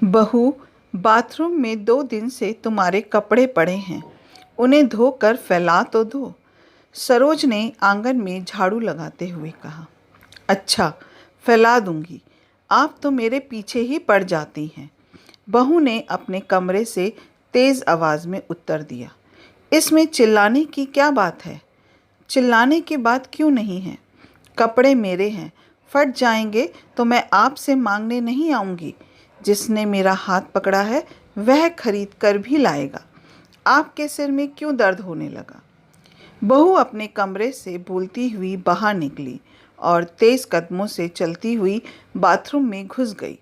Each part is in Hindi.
बहू, बाथरूम में 2 दिन से तुम्हारे कपड़े पड़े हैं, उन्हें धोकर फैला तो दो। सरोज ने आंगन में झाड़ू लगाते हुए कहा। अच्छा, फैला दूंगी, आप तो मेरे पीछे ही पड़ जाती हैं, बहू ने अपने कमरे से तेज़ आवाज़ में उत्तर दिया। इसमें चिल्लाने की क्या बात है? चिल्लाने की बात क्यों नहीं है? कपड़े मेरे हैं, फट जाएंगे तो मैं आपसे मांगने नहीं आऊँगी। जिसने मेरा हाथ पकड़ा है वह खरीद कर भी लाएगा। आपके सिर में क्यों दर्द होने लगा? बहू अपने कमरे से बोलती हुई बाहर निकली और तेज़ कदमों से चलती हुई बाथरूम में घुस गई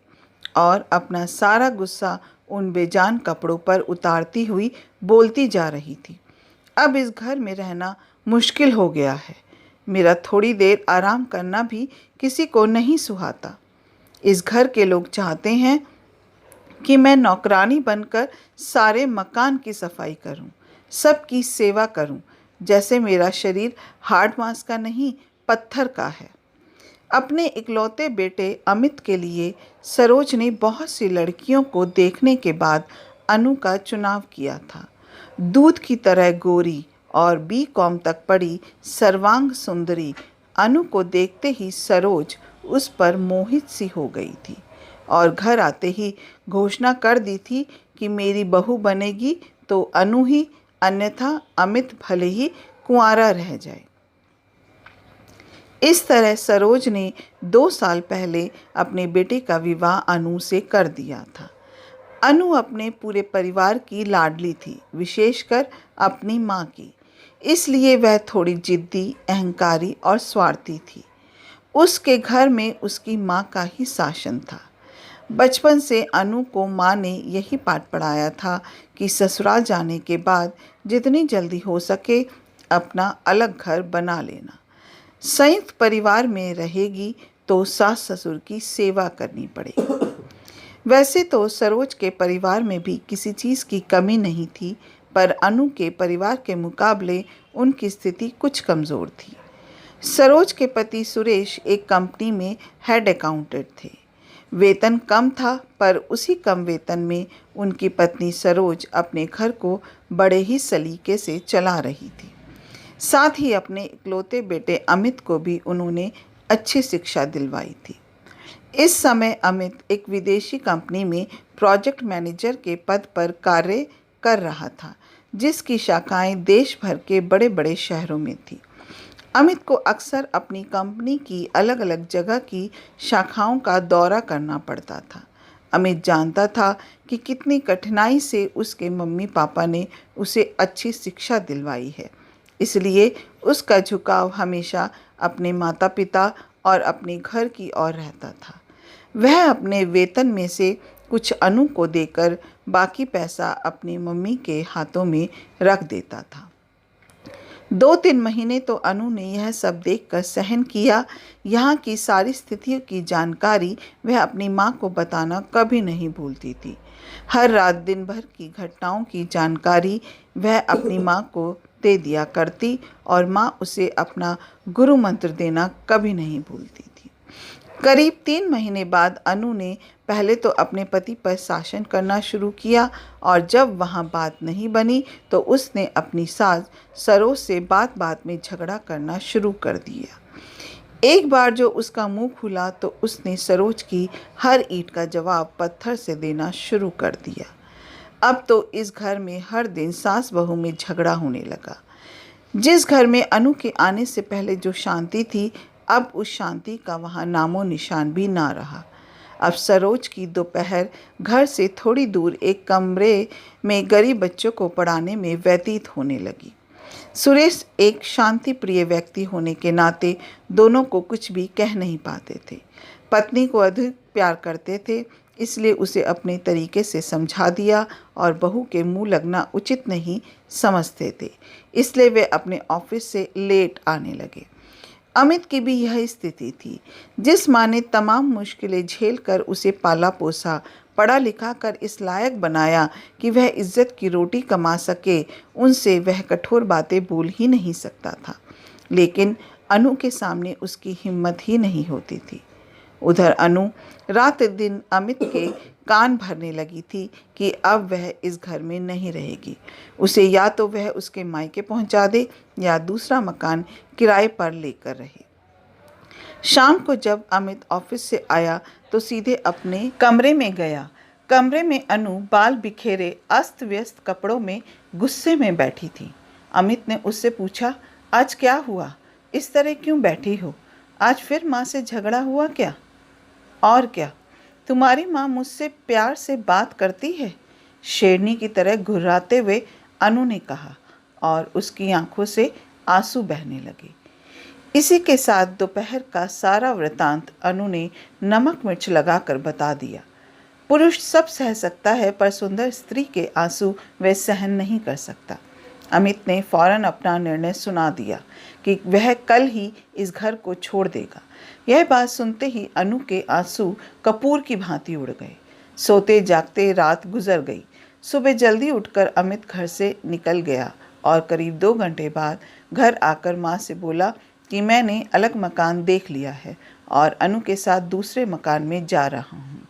और अपना सारा गुस्सा उन बेजान कपड़ों पर उतारती हुई बोलती जा रही थी। अब इस घर में रहना मुश्किल हो गया है। मेरा थोड़ी देर आराम करना भी किसी को नहीं सुहाता। इस घर के लोग चाहते हैं कि मैं नौकरानी बनकर सारे मकान की सफाई करूं, सबकी सेवा करूं, जैसे मेरा शरीर हाड़ मांस का नहीं पत्थर का है। अपने इकलौते बेटे अमित के लिए सरोज ने बहुत सी लड़कियों को देखने के बाद अनु का चुनाव किया था। दूध की तरह गोरी और B.Com तक पढ़ी सर्वांग सुंदरी अनु को देखते ही सरोज उस पर मोहित सी हो गई थी और घर आते ही घोषणा कर दी थी कि मेरी बहू बनेगी तो अनु ही, अन्यथा अमित भले ही कुंवारा रह जाए। इस तरह सरोज ने 2 साल पहले अपने बेटे का विवाह अनु से कर दिया था। अनु अपने पूरे परिवार की लाडली थी, विशेषकर अपनी माँ की। इसलिए वह थोड़ी जिद्दी, अहंकारी और स्वार्थी थी। उसके घर में उसकी माँ का ही शासन था। बचपन से अनु को माँ ने यही पाठ पढ़ाया था कि ससुराल जाने के बाद जितनी जल्दी हो सके अपना अलग घर बना लेना। संयुक्त परिवार में रहेगी तो सास ससुर की सेवा करनी पड़ेगी। वैसे तो सरोज के परिवार में भी किसी चीज़ की कमी नहीं थी, पर अनु के परिवार के मुकाबले उनकी स्थिति कुछ कमज़ोर थी। सरोज के पति सुरेश एक कंपनी में हेड अकाउंटेंट थे। वेतन कम था, पर उसी कम वेतन में उनकी पत्नी सरोज अपने घर को बड़े ही सलीके से चला रही थी। साथ ही अपने इकलौते बेटे अमित को भी उन्होंने अच्छी शिक्षा दिलवाई थी। इस समय अमित एक विदेशी कंपनी में प्रोजेक्ट मैनेजर के पद पर कार्य कर रहा था, जिसकी शाखाएं देश भर के बड़े बड़े शहरों में थी। अमित को अक्सर अपनी कंपनी की अलग अलग जगह की शाखाओं का दौरा करना पड़ता था। अमित जानता था कि कितनी कठिनाई से उसके मम्मी पापा ने उसे अच्छी शिक्षा दिलवाई है, इसलिए उसका झुकाव हमेशा अपने माता पिता और अपने घर की ओर रहता था। वह अपने वेतन में से कुछ अनु को देकर बाकी पैसा अपनी मम्मी के हाथों में रख देता था। 2-3 महीने तो अनु ने यह सब देखकर सहन किया। यहाँ की सारी स्थितियों की जानकारी वह अपनी माँ को बताना कभी नहीं भूलती थी। हर रात दिन भर की घटनाओं की जानकारी वह अपनी माँ को दे दिया करती और माँ उसे अपना गुरु मंत्र देना कभी नहीं भूलती थी। करीब 3 महीने बाद अनु ने पहले तो अपने पति पर शासन करना शुरू किया और जब वहाँ बात नहीं बनी तो उसने अपनी सास सरोज से बात बात में झगड़ा करना शुरू कर दिया। एक बार जो उसका मुंह खुला तो उसने सरोज की हर ईंट का जवाब पत्थर से देना शुरू कर दिया। अब तो इस घर में हर दिन सास बहू में झगड़ा होने लगा। जिस घर में अनु के आने से पहले जो शांति थी, अब उस शांति का वहाँ नामो निशान भी ना रहा। अब सरोज की दोपहर घर से थोड़ी दूर एक कमरे में गरीब बच्चों को पढ़ाने में व्यतीत होने लगी। सुरेश एक शांति प्रिय व्यक्ति होने के नाते दोनों को कुछ भी कह नहीं पाते थे। पत्नी को अधिक प्यार करते थे, इसलिए उसे अपने तरीके से समझा दिया और बहू के मुंह लगना उचित नहीं समझते थे, इसलिए वे अपने ऑफिस से लेट आने लगे। अमित की भी यह स्थिति थी। जिस माँ ने तमाम मुश्किलें झेलकर उसे पाला पोसा, पढ़ा लिखा कर इस लायक बनाया कि वह इज्जत की रोटी कमा सके, उनसे वह कठोर बातें बोल ही नहीं सकता था। लेकिन अनु के सामने उसकी हिम्मत ही नहीं होती थी। उधर अनु रात दिन अमित के कान भरने लगी थी कि अब वह इस घर में नहीं रहेगी। उसे या तो वह उसके मायके पहुंचा दे या दूसरा मकान किराए पर लेकर रहे। शाम को जब अमित ऑफिस से आया तो सीधे अपने कमरे में गया। कमरे में अनु बाल बिखेरे अस्त व्यस्त कपड़ों में गुस्से में बैठी थी। अमित ने उससे पूछा, आज क्या हुआ? इस तरह क्यों बैठी हो? आज फिर माँ से झगड़ा हुआ क्या? और क्या, तुम्हारी माँ मुझसे प्यार से बात करती है? शेरनी की तरह घुर्राते हुए अनु ने कहा और उसकी आंखों से आंसू बहने लगे। इसी के साथ दोपहर का सारा वृतांत अनु ने नमक मिर्च लगाकर बता दिया। पुरुष सब सह सकता है पर सुंदर स्त्री के आंसू वह सहन नहीं कर सकता। अमित ने फौरन अपना निर्णय सुना दिया कि वह कल ही इस घर को छोड़ देगा। यह बात सुनते ही अनु के आंसू कपूर की भांति उड़ गए। सोते जागते रात गुजर गई। सुबह जल्दी उठकर अमित घर से निकल गया और करीब 2 घंटे बाद घर आकर माँ से बोला कि मैंने अलग मकान देख लिया है और अनु के साथ दूसरे मकान में जा रहा हूँ।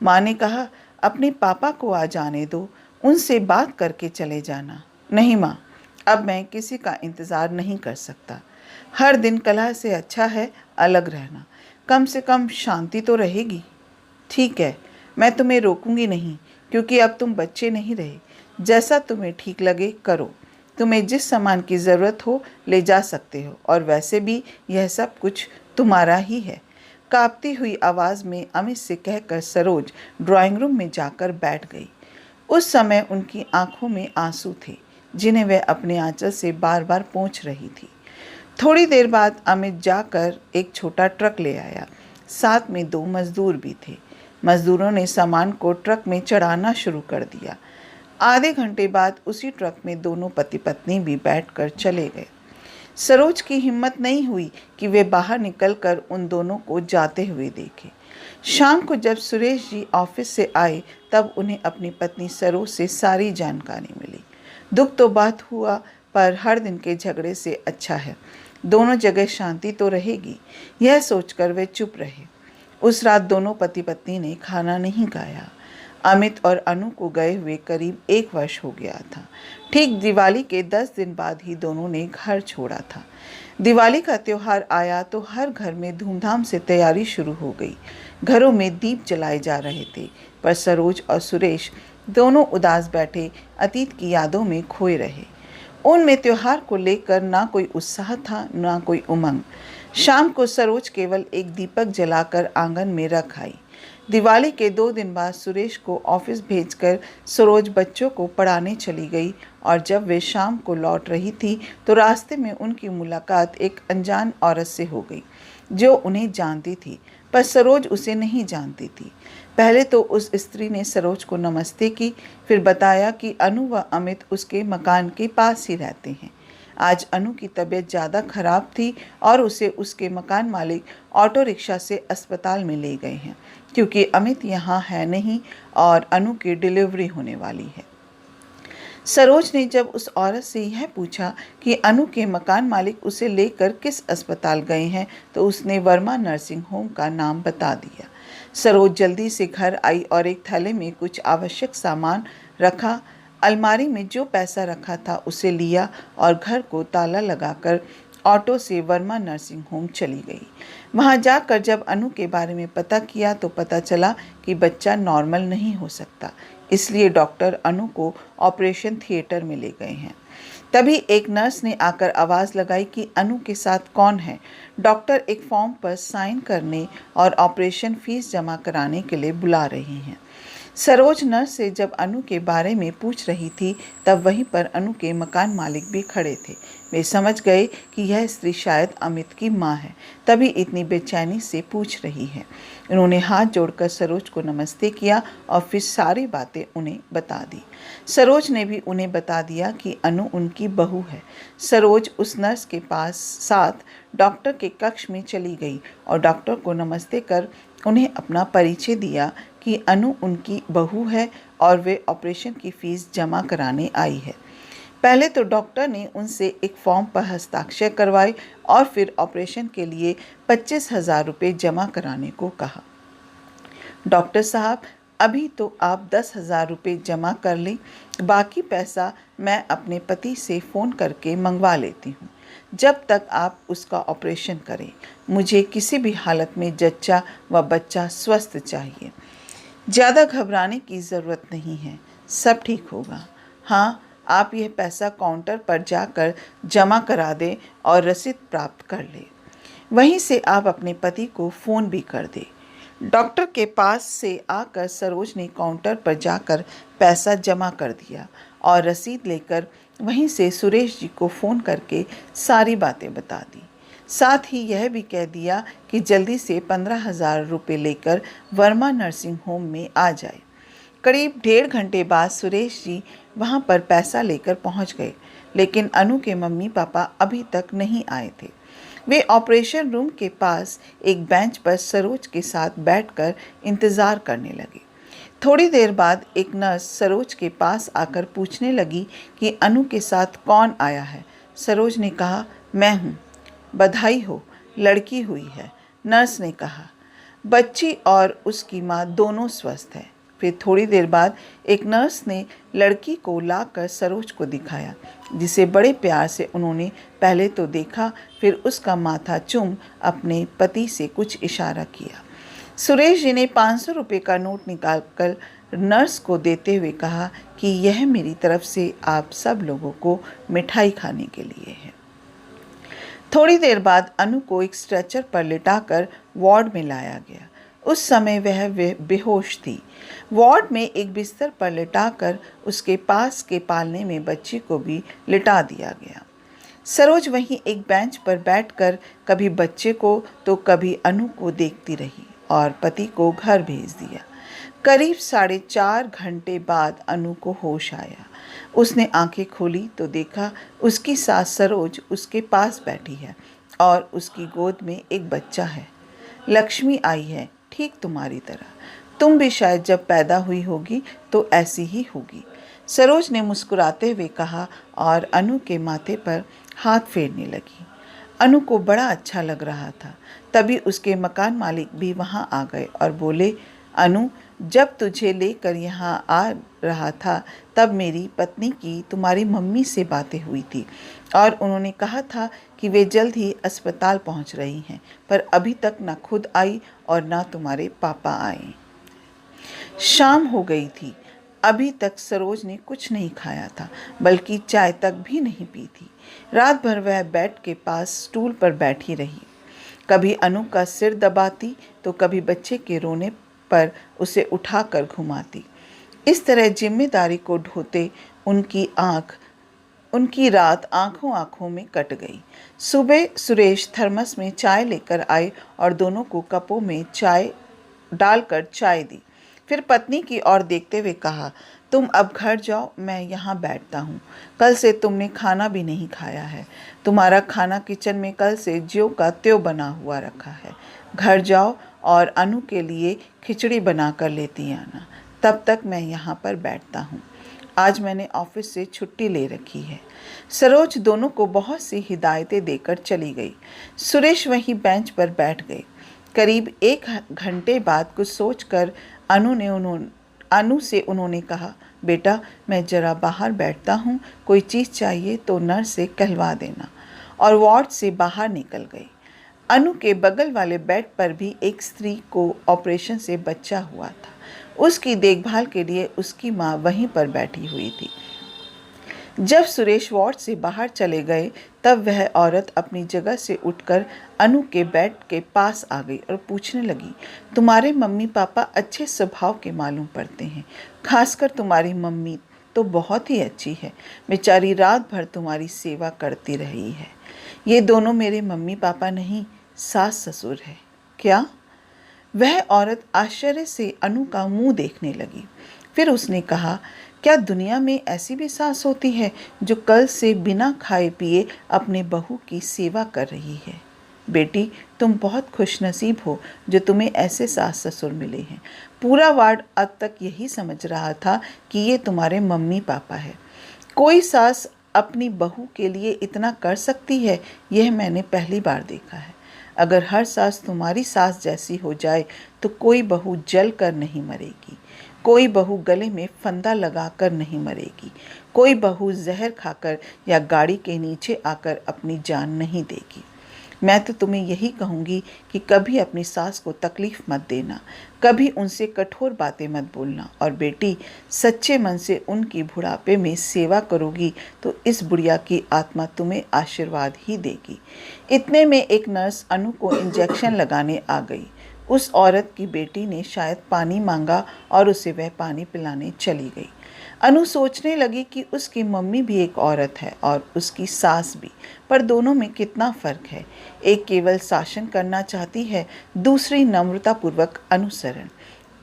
माँ ने कहा, अपने पापा को आ जाने दो, उनसे बात करके चले जाना। नहीं माँ, अब मैं किसी का इंतज़ार नहीं कर सकता। हर दिन कलह से अच्छा है अलग रहना, कम से कम शांति तो रहेगी। ठीक है, मैं तुम्हें रोकूंगी नहीं, क्योंकि अब तुम बच्चे नहीं रहे। जैसा तुम्हें ठीक लगे करो। तुम्हें जिस सामान की ज़रूरत हो ले जा सकते हो, और वैसे भी यह सब कुछ तुम्हारा ही है। कांपती हुई आवाज़ में अमित से कहकर सरोज ड्राइंग रूम में जाकर बैठ गई। उस समय उनकी आंखों में आंसू थे, जिन्हें वह अपने आंचल से बार बार पोंछ रही थी। थोड़ी देर बाद अमित जाकर एक छोटा ट्रक ले आया। साथ में 2 मजदूर भी थे। मजदूरों ने सामान को ट्रक में चढ़ाना शुरू कर दिया। आधे घंटे बाद उसी ट्रक में दोनों पति पत्नी भी बैठकर चले गए। सरोज की हिम्मत नहीं हुई कि वे बाहर निकलकर उन दोनों को जाते हुए देखे। शाम को जब सुरेश जी ऑफिस से आए तब उन्हें अपनी पत्नी सरोज से सारी जानकारी मिली। दुख तो बात हुआ, पर हर दिन के झगड़े से अच्छा है दोनों जगह शांति तो रहेगी। यह सोचकर वे चुप रहे। उस रात दोनों पति पत्नी ने खाना नहीं खाया। अमित और अनु को गए हुए करीब 1 वर्ष हो गया था। ठीक दिवाली के 10 दिन बाद ही दोनों ने घर छोड़ा था। दिवाली का त्योहार आया तो हर घर में धूमधाम से तैयारी शुरू हो गई। घरों में दीप जलाए जा रहे थे, पर सरोज और सुरेश दोनों उदास बैठे अतीत की यादों में खोए रहे। उनमें त्योहार को लेकर ना कोई उत्साह था, ना कोई उमंग। शाम को सरोज केवल एक दीपक जलाकर आंगन में रख आई। दिवाली के 2 दिन बाद सुरेश को ऑफिस भेजकर सरोज बच्चों को पढ़ाने चली गई, और जब वे शाम को लौट रही थी तो रास्ते में उनकी मुलाकात एक अनजान औरत से हो गई, जो उन्हें जानती थी, पर सरोज उसे नहीं जानती थी। पहले तो उस स्त्री ने सरोज को नमस्ते की, फिर बताया कि अनु व अमित उसके मकान के पास ही रहते हैं। आज अनु की तबीयत ज़्यादा खराब थी और उसे उसके मकान मालिक ऑटो रिक्शा से अस्पताल में ले गए हैं, क्योंकि अमित यहाँ है नहीं और अनु की डिलीवरी होने वाली है। सरोज ने जब उस औरत से यह पूछा कि अनु के मकान मालिक उसे लेकर किस अस्पताल गए हैं, तो उसने वर्मा नर्सिंग होम का नाम बता दिया। सरोज जल्दी से घर आई और एक थैले में कुछ आवश्यक सामान रखा। अलमारी में जो पैसा रखा था उसे लिया और घर को ताला लगाकर ऑटो से वर्मा नर्सिंग होम चली गई। वहां जाकर जब अनु के बारे में पता किया तो पता चला कि बच्चा नॉर्मल नहीं हो सकता, इसलिए डॉक्टर अनु को ऑपरेशन थिएटर में ले गए हैं। तभी एक नर्स ने आकर आवाज़ लगाई कि अनु के साथ कौन है। डॉक्टर एक फॉर्म पर साइन करने और ऑपरेशन फीस जमा कराने के लिए बुला रही हैं। सरोज नर्स से जब अनु के बारे में पूछ रही थी तब वहीं पर अनु के मकान मालिक भी खड़े थे। वे समझ गए कि यह स्त्री शायद अमित की माँ है, तभी इतनी बेचैनी से पूछ रही है। उन्होंने हाथ जोड़कर सरोज को नमस्ते किया और फिर सारी बातें उन्हें बता दी। सरोज ने भी उन्हें बता दिया कि अनु उनकी बहू है। सरोज उस नर्स के पास साथ डॉक्टर के कक्ष में चली गई और डॉक्टर को नमस्ते कर उन्हें अपना परिचय दिया कि अनु उनकी बहू है और वे ऑपरेशन की फीस जमा कराने आई है। पहले तो डॉक्टर ने उनसे एक फॉर्म पर हस्ताक्षर करवाए और फिर ऑपरेशन के लिए 25,000 रुपये जमा कराने को कहा। डॉक्टर साहब, अभी तो आप 10,000 रुपये जमा कर लें, बाकी पैसा मैं अपने पति से फ़ोन करके मंगवा लेती हूँ। जब तक आप उसका ऑपरेशन करें, मुझे किसी भी हालत में जच्चा व बच्चा स्वस्थ चाहिए। ज़्यादा घबराने की ज़रूरत नहीं है, सब ठीक होगा। हाँ, आप यह पैसा काउंटर पर जाकर जमा करा दें और रसीद प्राप्त कर लें। वहीं से आप अपने पति को फ़ोन भी कर दें। डॉक्टर के पास से आकर सरोज ने काउंटर पर जाकर पैसा जमा कर दिया और रसीद लेकर वहीं से सुरेश जी को फ़ोन करके सारी बातें बता दी। साथ ही यह भी कह दिया कि जल्दी से 15,000 रुपये लेकर वर्मा नर्सिंग होम में आ जाए। करीब 1.5 घंटे बाद सुरेश जी वहां पर पैसा लेकर पहुंच गए, लेकिन अनु के मम्मी पापा अभी तक नहीं आए थे। वे ऑपरेशन रूम के पास एक बेंच पर सरोज के साथ बैठकर इंतज़ार करने लगे। थोड़ी देर बाद एक नर्स सरोज के पास आकर पूछने लगी कि अनु के साथ कौन आया है। सरोज ने कहा, मैं हूँ। बधाई हो, लड़की हुई है, नर्स ने कहा। बच्ची और उसकी माँ दोनों स्वस्थ हैं। फिर थोड़ी देर बाद एक नर्स ने लड़की को लाकर सरोज को दिखाया, जिसे बड़े प्यार से उन्होंने पहले तो देखा, फिर उसका माथा चूम अपने पति से कुछ इशारा किया। सुरेश जी ने 500 रुपये का नोट निकालकर नर्स को देते हुए कहा कि यह मेरी तरफ से आप सब लोगों को मिठाई खाने के लिए है। थोड़ी देर बाद अनु को एक स्ट्रेचर पर लिटाकर वार्ड में लाया गया। उस समय वह बेहोश थी। वार्ड में एक बिस्तर पर लिटाकर उसके पास के पालने में बच्ची को भी लिटा दिया गया। सरोज वहीं एक बेंच पर बैठकर कभी बच्चे को तो कभी अनु को देखती रही और पति को घर भेज दिया। करीब 4.5 घंटे बाद अनु को होश आया। उसने आंखें खोली तो देखा उसकी सास सरोज उसके पास बैठी है और उसकी गोद में एक बच्चा है। लक्ष्मी आई है, ठीक तुम्हारी तरह। तुम भी शायद जब पैदा हुई होगी तो ऐसी ही होगी, सरोज ने मुस्कुराते हुए कहा और अनु के माथे पर हाथ फेरने लगी। अनु को बड़ा अच्छा लग रहा था। तभी उसके मकान मालिक भी वहां आ गए और बोले, अनु, जब तुझे लेकर यहाँ आ रहा था तब मेरी पत्नी की तुम्हारी मम्मी से बातें हुई थी और उन्होंने कहा था कि वे जल्द ही अस्पताल पहुँच रही हैं, पर अभी तक ना खुद आई और ना तुम्हारे पापा आए। शाम हो गई थी। अभी तक सरोज ने कुछ नहीं खाया था, बल्कि चाय तक भी नहीं पी थी। रात भर वह बेड के पास स्टूल पर बैठी रही। कभी अनु का सिर दबाती तो कभी बच्चे के रोने पर उसे उठाकर घुमाती। इस तरह जिम्मेदारी को ढोते उनकी रात आंखों आंखों में कट गई। सुबह सुरेश थर्मस में चाय लेकर आए और दोनों को कपों में चाय डालकर चाय दी। फिर पत्नी की ओर देखते हुए कहा, तुम अब घर जाओ, मैं यहाँ बैठता हूँ। कल से तुमने खाना भी नहीं खाया है। तुम्हारा खाना किचन में कल से ज्यों का त्यों बना हुआ रखा है। घर जाओ और अनु के लिए खिचड़ी बना कर लेती आना। तब तक मैं यहाँ पर बैठता हूँ। आज मैंने ऑफिस से छुट्टी ले रखी है। सरोज दोनों को बहुत सी हिदायतें देकर चली गई। सुरेश वहीं बेंच पर बैठ गए। करीब 1 घंटे बाद कुछ सोचकर अनु से उन्होंने कहा, बेटा, मैं जरा बाहर बैठता हूँ, कोई चीज़ चाहिए तो नर्स से कहलवा देना, और वार्ड से बाहर निकल गई। अनु के बगल वाले बेड पर भी एक स्त्री को ऑपरेशन से बच्चा हुआ था। उसकी देखभाल के लिए उसकी माँ वहीं पर बैठी हुई थी। जब सुरेश वार्ड से बाहर चले गए तब वह औरत अपनी जगह से उठकर अनु के बेड के पास आ गई और पूछने लगी, तुम्हारे मम्मी पापा अच्छे स्वभाव के मालूम पड़ते हैं, खासकर तुम्हारी मम्मी तो बहुत ही अच्छी है, बेचारी रात भर तुम्हारी सेवा करती रही है। ये दोनों मेरे मम्मी पापा नहीं, सास ससुर है। क्या? वह औरत आश्चर्य से अनु का मुंह देखने लगी। फिर उसने कहा, क्या दुनिया में ऐसी भी सास होती है जो कल से बिना खाए पिए अपने बहू की सेवा कर रही है? बेटी, तुम बहुत खुशनसीब हो जो तुम्हें ऐसे सास ससुर मिले हैं। पूरा वार्ड अब तक यही समझ रहा था कि ये तुम्हारे मम्मी पापा है। कोई सास अपनी बहू के लिए इतना कर सकती है, यह मैंने पहली बार देखा है। अगर हर सास तुम्हारी सास जैसी हो जाए तो कोई बहू जल कर नहीं मरेगी, कोई बहू गले में फंदा लगाकर नहीं मरेगी, कोई बहू जहर खाकर या गाड़ी के नीचे आकर अपनी जान नहीं देगी। मैं तो तुम्हें यही कहूँगी कि कभी अपनी सास को तकलीफ़ मत देना, कभी उनसे कठोर बातें मत बोलना, और बेटी सच्चे मन से उनकी बुढ़ापे में सेवा करोगी तो इस बुढ़िया की आत्मा तुम्हें आशीर्वाद ही देगी। इतने में एक नर्स अनु को इंजेक्शन लगाने आ गई। उस औरत की बेटी ने शायद पानी मांगा और उसे वह पानी पिलाने चली गई। अनु सोचने लगी कि उसकी मम्मी भी एक औरत है और उसकी सास भी, पर दोनों में कितना फ़र्क है। एक केवल शासन करना चाहती है, दूसरी नम्रतापूर्वक अनुसरण।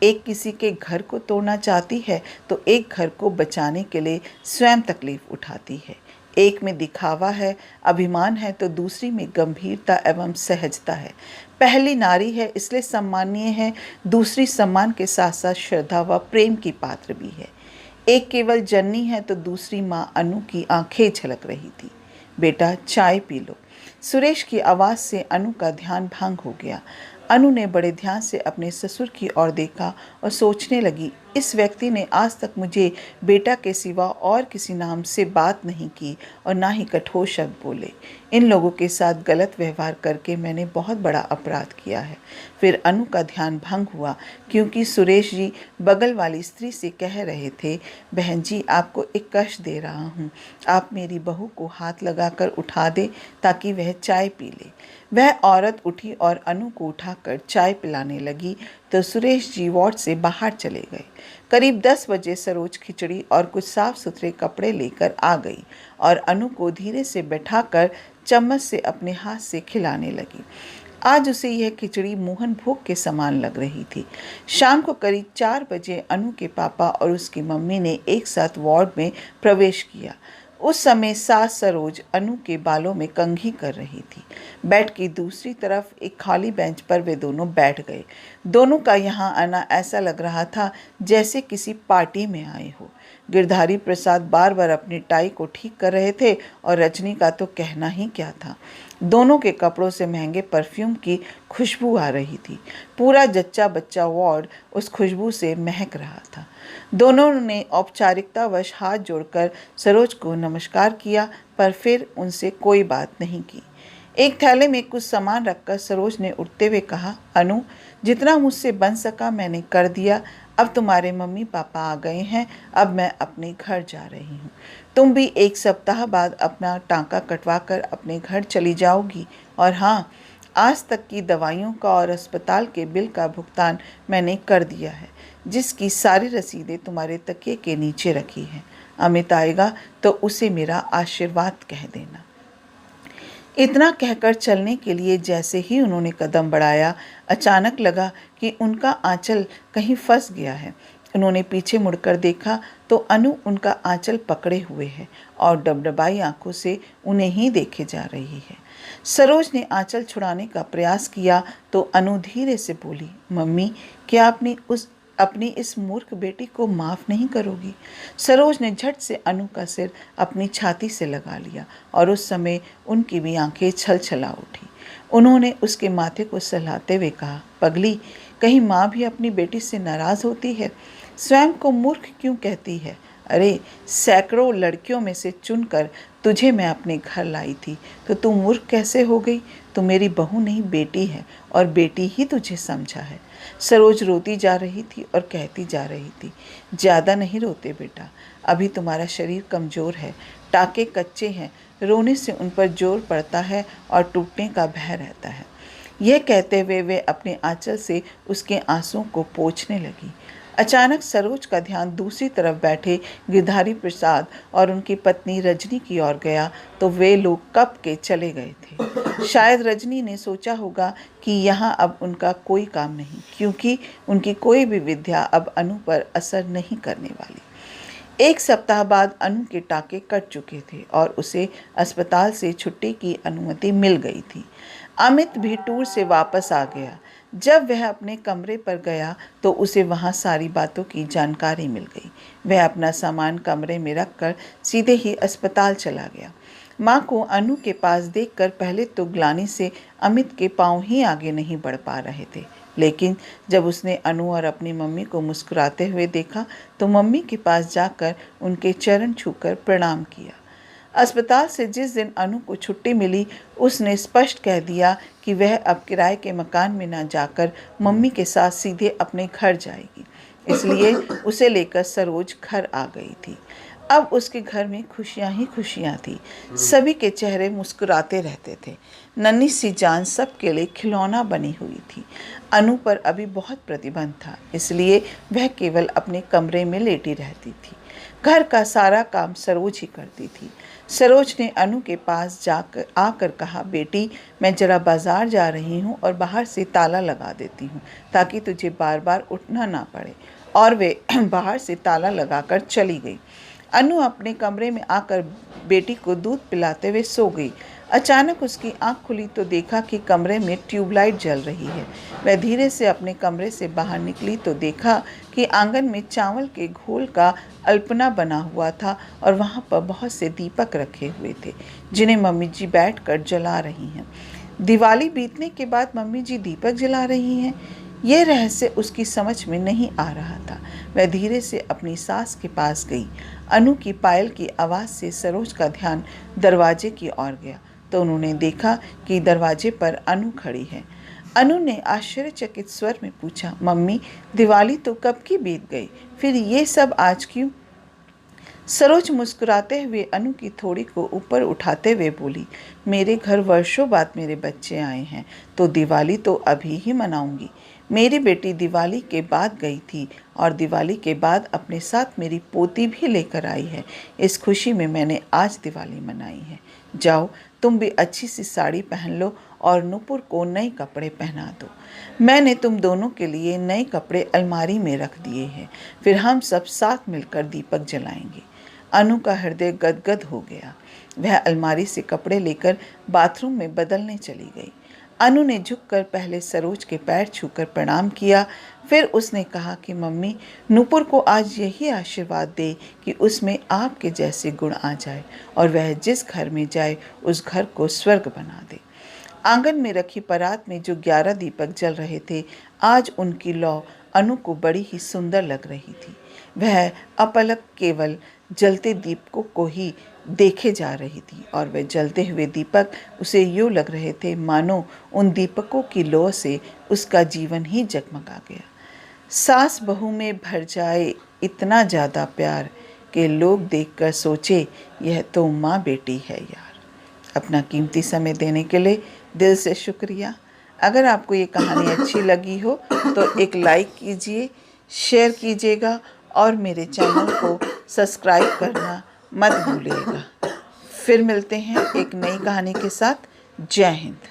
एक किसी के घर को तोड़ना चाहती है तो एक घर को बचाने के लिए स्वयं तकलीफ उठाती है। एक में दिखावा है, अभिमान है, तो दूसरी में गंभीरता एवं सहजता है। पहली नारी है इसलिए सम्मानीय है, दूसरी सम्मान के साथ साथ श्रद्धा व प्रेम की पात्र भी है। एक केवल जननी है तो दूसरी माँ अनु की आंखें झलक रही थी। बेटा चाय पी लो। सुरेश की आवाज़ से अनु का ध्यान भंग हो गया। अनु ने बड़े ध्यान से अपने ससुर की ओर देखा और सोचने लगी, इस व्यक्ति ने आज तक मुझे बेटा के सिवा और किसी नाम से बात नहीं की और ना ही कठोर शब्द बोले। इन लोगों के साथ गलत व्यवहार करके मैंने बहुत बड़ा अपराध किया है। फिर अनु का ध्यान भंग हुआ क्योंकि सुरेश जी बगल वाली स्त्री से कह रहे थे, बहन जी आपको एक कष्ट दे रहा हूँ, आप मेरी बहू को हाथ लगाकर उठा दे ताकि वह चाय पी ले। वह औरत उठी और अनु को उठाकर चाय पिलाने लगी तो सुरेश जी वार्ड से बाहर चले गए। करीब 10 बजे सरोज खिचड़ी और कुछ साफ सुथरे कपड़े लेकर आ गई और अनु को धीरे से बैठाकर चम्मच से अपने हाथ से खिलाने लगी। आज उसे यह खिचड़ी मोहन भोग के समान लग रही थी। शाम को करीब 4 बजे अनु के पापा और उसकी मम्मी ने एक साथ वार्ड में प्रवेश किया। उस समय सास सरोज अनु के बालों में कंघी कर रही थी। बेड की दूसरी तरफ एक खाली बेंच पर वे दोनों बैठ गए। दोनों का यहाँ आना ऐसा लग रहा था जैसे किसी पार्टी में आए हो। गिरधारी प्रसाद बार बार अपनी टाई को ठीक कर रहे थे और रजनी का तो कहना ही क्या था। दोनों के कपड़ों से महंगे परफ्यूम की खुशबू आ रही थी। पूरा जच्चा बच्चा वार्ड उस खुशबू से महक रहा था। दोनों ने औपचारिकतावश हाथ जोड़कर सरोज को नमस्कार किया, पर फिर उनसे कोई बात नहीं की। एक थैले में कुछ सामान रखकर सरोज ने उठते हुए कहा, अनु जितना मुझसे बन सका मैंने कर दिया। अब तुम्हारे मम्मी पापा आ गए हैं, अब मैं अपने घर जा रही हूँ। तुम भी 1 सप्ताह बाद अपना टाँका कटवा कर अपने घर चली जाओगी। और हाँ, आज तक की दवाइयों का और अस्पताल के बिल का भुगतान मैंने कर दिया है, जिसकी सारी रसीदें तुम्हारे तकिए के नीचे रखी हैं। अमित आएगा तो उसे मेरा आशीर्वाद कह देना। इतना कहकर चलने के लिए जैसे ही उन्होंने कदम बढ़ाया, अचानक लगा कि उनका आंचल कहीं फंस गया है। उन्होंने पीछे मुड़कर देखा तो अनु उनका आंचल पकड़े हुए है और डबडबाई आंखों से उन्हें ही देखे जा रही है। सरोज ने आंचल छुड़ाने का प्रयास किया तो अनु धीरे से बोली, मम्मी क्या आपने अपनी इस मूर्ख बेटी को माफ़ नहीं करोगी? सरोज ने झट से अनु का सिर अपनी छाती से लगा लिया और उस समय उनकी भी आंखें छलछला उठी। उन्होंने उसके माथे को सहलाते हुए कहा, पगली, कहीं माँ भी अपनी बेटी से नाराज़ होती है? स्वयं को मूर्ख क्यों कहती है? अरे सैकड़ों लड़कियों में से चुनकर तुझे मैं अपने घर लाई थी तो तू मूर्ख कैसे हो गई? तू मेरी बहू नहीं बेटी है और बेटी ही तुझे समझा है। सरोज रोती जा रही थी और कहती जा रही थी, ज़्यादा नहीं रोते बेटा, अभी तुम्हारा शरीर कमज़ोर है, टाँके कच्चे हैं, रोने से उन पर जोर पड़ता है और टूटने का भय रहता है। यह कहते हुए वे अपने आंचल से उसके आंसुओं को पोंछने लगी। अचानक सरोज का ध्यान दूसरी तरफ बैठे गिरधारी प्रसाद और उनकी पत्नी रजनी की ओर गया तो वे लोग कब के चले गए थे। शायद रजनी ने सोचा होगा कि यहाँ अब उनका कोई काम नहीं, क्योंकि उनकी कोई भी विद्या अब अनु पर असर नहीं करने वाली। 1 सप्ताह बाद अनु के टाँके कट चुके थे और उसे अस्पताल से छुट्टी की अनुमति मिल गई थी। अमित भी टूर से वापस आ गया। जब वह अपने कमरे पर गया तो उसे वहाँ सारी बातों की जानकारी मिल गई। वह अपना सामान कमरे में रखकर सीधे ही अस्पताल चला गया। माँ को अनु के पास देखकर पहले तो ग्लानि से अमित के पाँव ही आगे नहीं बढ़ पा रहे थे, लेकिन जब उसने अनु और अपनी मम्मी को मुस्कुराते हुए देखा तो मम्मी के पास जाकर उनके चरण छूकर प्रणाम किया। अस्पताल से जिस दिन अनु को छुट्टी मिली, उसने स्पष्ट कह दिया कि वह अब किराए के मकान में न जाकर मम्मी के साथ सीधे अपने घर जाएगी। इसलिए उसे लेकर सरोज घर आ गई थी। अब उसके घर में खुशियां ही खुशियां थी। सभी के चेहरे मुस्कुराते रहते थे। नन्ही सी जान सबके लिए खिलौना बनी हुई थी। अनु पर अभी बहुत प्रतिबंध था, इसलिए वह केवल अपने कमरे में लेटी रहती थी। घर का सारा काम सरोज ही करती थी। सरोज ने अनु के पास जाकर आकर कहा, बेटी मैं जरा बाजार जा रही हूँ और बाहर से ताला लगा देती हूँ ताकि तुझे बार बार उठना ना पड़े। और वे बाहर से ताला लगाकर चली गई। अनु अपने कमरे में आकर बेटी को दूध पिलाते हुए सो गई। अचानक उसकी आंख खुली तो देखा कि कमरे में ट्यूबलाइट जल रही है। वह धीरे से अपने कमरे से बाहर निकली तो देखा कि आंगन में चावल के घोल का अल्पना बना हुआ था और वहाँ पर बहुत से दीपक रखे हुए थे, जिन्हें मम्मी जी बैठकर जला रही हैं। दिवाली बीतने के बाद मम्मी जी दीपक जला रही हैं, यह रहस्य उसकी समझ में नहीं आ रहा था। वह धीरे से अपनी सास के पास गई। अनु की पायल की आवाज़ से सरोज का ध्यान दरवाजे की ओर गया तो उन्होंने देखा कि दरवाजे पर अनु खड़ी है। अनु ने आश्चर्यचकित स्वर में पूछा, मम्मी दिवाली तो कब की बीत गई, फिर ये सब आज क्यों? सरोज मुस्कुराते हुए अनु की थोड़ी को ऊपर उठाते हुए बोली, मेरे घर वर्षों बाद मेरे बच्चे आए हैं तो दिवाली तो अभी ही मनाऊंगी। मेरी बेटी दिवाली के बाद गई थी और दिवाली के बाद अपने साथ मेरी पोती भी लेकर आई है। इस खुशी में मैंने आज दिवाली मनाई है। जाओ तुम भी अच्छी सी साड़ी पहन लो और नुपुर को नए कपड़े पहना दो। मैंने तुम दोनों के लिए नए कपड़े अलमारी में रख दिए हैं। फिर हम सब साथ मिलकर दीपक जलाएंगे। अनु का हृदय गदगद हो गया। वह अलमारी से कपड़े लेकर बाथरूम में बदलने चली गई। अनु ने झुककर पहले सरोज के पैर छूकर प्रणाम किया। फिर उसने कहा कि मम्मी नूपुर को आज यही आशीर्वाद दे कि उसमें आपके जैसे गुण आ जाए और वह जिस घर में जाए उस घर को स्वर्ग बना दे। आंगन में रखी परात में जो 11 दीपक जल रहे थे, आज उनकी लौ अनु को बड़ी ही सुंदर लग रही थी। वह अपलक केवल जलते दीपकों को ही देखे जा रही थी और वह जलते हुए दीपक उसे यूँ लग रहे थे मानो उन दीपकों की लौ से उसका जीवन ही जगमगा गया। सास बहू में भर जाए इतना ज़्यादा प्यार कि लोग देखकर सोचे यह तो माँ बेटी है यार। अपना कीमती समय देने के लिए दिल से शुक्रिया। अगर आपको ये कहानी अच्छी लगी हो तो एक लाइक कीजिए, शेयर कीजिएगा और मेरे चैनल को सब्सक्राइब करना मत भूलिएगा। फिर मिलते हैं एक नई कहानी के साथ। जय हिंद।